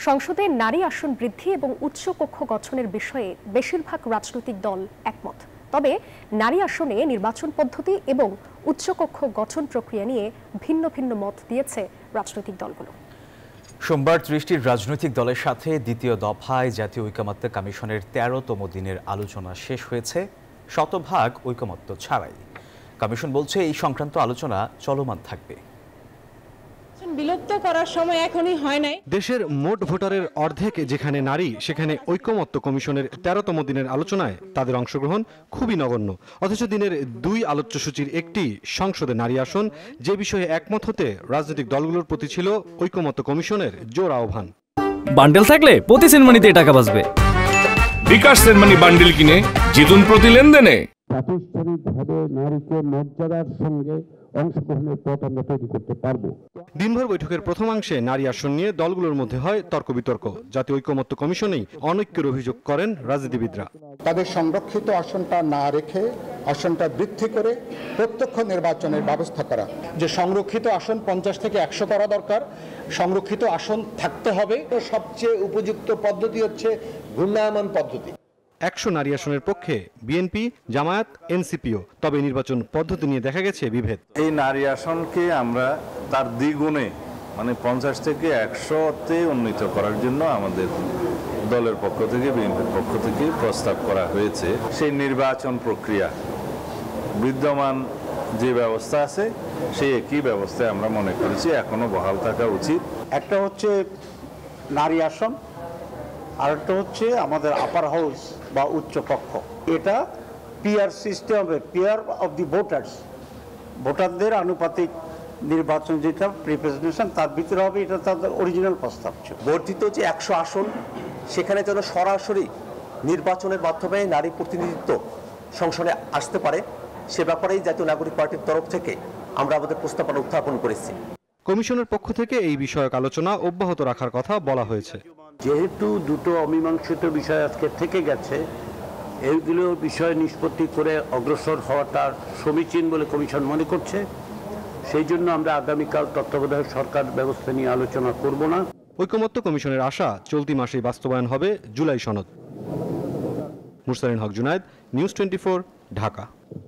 সংসদে নারী আসন বৃদ্ধি এবং উচ্চকক্ষ গঠনের বিষয়ে বেশিরভাগ রাজনৈতিক দল একমত। তবে নারী আসনে নির্বাচন পদ্ধতি এবং উচ্চকক্ষ গঠন প্রক্রিয়া নিয়ে ভিন্ন ভিন্ন মত দিয়েছে রাজনৈতিক দলগুলো। সোমবার ৩০টি রাজনৈতিক দলের সাথে দ্বিতীয় দফায় জাতীয় ঐকমত্য কমিশনের ১৩তম দিনের আলোচনা শেষ হয়েছে শতভাগ ঐকমত্য ছাড়াই। কমিশন বলছে এই সংক্রান্ত আলোচনা চলমান থাকবে। বিলুপ্ত করার সময় এখনই হয় নাই। দেশের মোট ভোটারের অর্ধেক যেখানে নারী, সেখানে ঐকমত্য কমিশনের ১৩তম দিনের আলোচনায় তাদের অংশগ্রহণ খুবই নগণ্য। অথচ দিনের ২ আলোচ্যসূচির একটি সংসদে নারী আসন, যে বিষয়ে একমত হতে রাজনৈতিক দলগুলোর প্রতি ছিল ঐকমত্য কমিশনের জোর আহ্বান। বান্ডেল থাকলে প্রতি সেনমানিতে টাকা বাঁচবে। বিকাশ সেনমানি বান্ডেল কিনে জিতুন প্রতি লেনদেনে। প্রাতিষ্ঠানিকভাবে নারীকে মর্যাদার সঙ্গে অংশগ্রহণের পথ আমরা তৈরি করতে পারবো। দিনভর বৈঠকের প্রথমাংশে নারী আসন নিয়ে দলগুলোর মধ্যে হয় তর্ক বিতর্ক। জাতীয় ঐকমত্য কমিশনেই অনৈক্যের অভিযোগ করেন রাজনীতিবিদরা। তাদের সংরক্ষিত আসনটা না রেখে আসনটা বৃদ্ধি করে প্রত্যক্ষ নির্বাচনের ব্যবস্থা করা, যে সংরক্ষিত আসন 50 থেকে 100 করা দরকার, সংরক্ষিত আসন থাকতে হবে। সবচেয়ে উপযুক্ত পদ্ধতি হচ্ছে ঘূর্ণায়মান পদ্ধতি। ১০০ নারী আসনের পক্ষে বিএনপি, জামায়াত, এনসিপিও। তবে নির্বাচন পদ্ধতি নিয়ে দেখা গেছে বিভেদ। এই নারী আসনকে আমরা তার দ্বিগুণে মানে 50 থেকে 100-তে উন্নীত করার জন্য আমাদের দলের পক্ষ থেকে, বিএনপির পক্ষ থেকে প্রস্তাব করা হয়েছে। সেই নির্বাচন প্রক্রিয়া বিদ্যমান যে ব্যবস্থা আছে সেই একই ব্যবস্থায় আমরা মনে করেছি এখনো বহাল থাকা উচিত। একটা হচ্ছে নারী আসন, আরেকটা হচ্ছে আমাদের আপার হাউস বা উচ্চ কক্ষ। এটা পিয়ার সিস্টেম হবে, পিয়ার অফ দি ভোটার্স, ভোটারদের আনুপাতিক নির্বাচন যেটা প্রিপ্রেজেন্টেশন তার ভিতরে হবে। এটা তাদের অরিজিনাল প্রস্তাব ছিল। বর্ধিত যে 100 আসন, সেখানে যেন সরাসরি নির্বাচনের মাধ্যমে নারী প্রতিনিধিত্ব সংসদে আসতে পারে, সে ব্যাপারেই জাতীয় নাগরিক পার্টির তরফ থেকে আমরা আমাদের প্রস্তাবনা উত্থাপন করেছি। কমিশনের পক্ষ থেকে এই বিষয়ক আলোচনা অব্যাহত রাখার কথা বলা হয়েছে। যেহেতু দুটো অমীমাংসিত বিষয় আজকে থেকে গেছে, এইগুলো বিষয় নিষ্পত্তি করে অগ্রসর হওয়াটা সমীচীন বলে কমিশন মনে করছে। সেই জন্য আমরা আগামীকাল তত্ত্বাবধায়ক সরকার ব্যবস্থা নিয়ে আলোচনা করব না। ঐকমত্য কমিশনের আশা চলতি মাসেই বাস্তবায়ন হবে জুলাই সনদ। মুরসালিন হক জুনায়েদ, নিউজ 24, ঢাকা।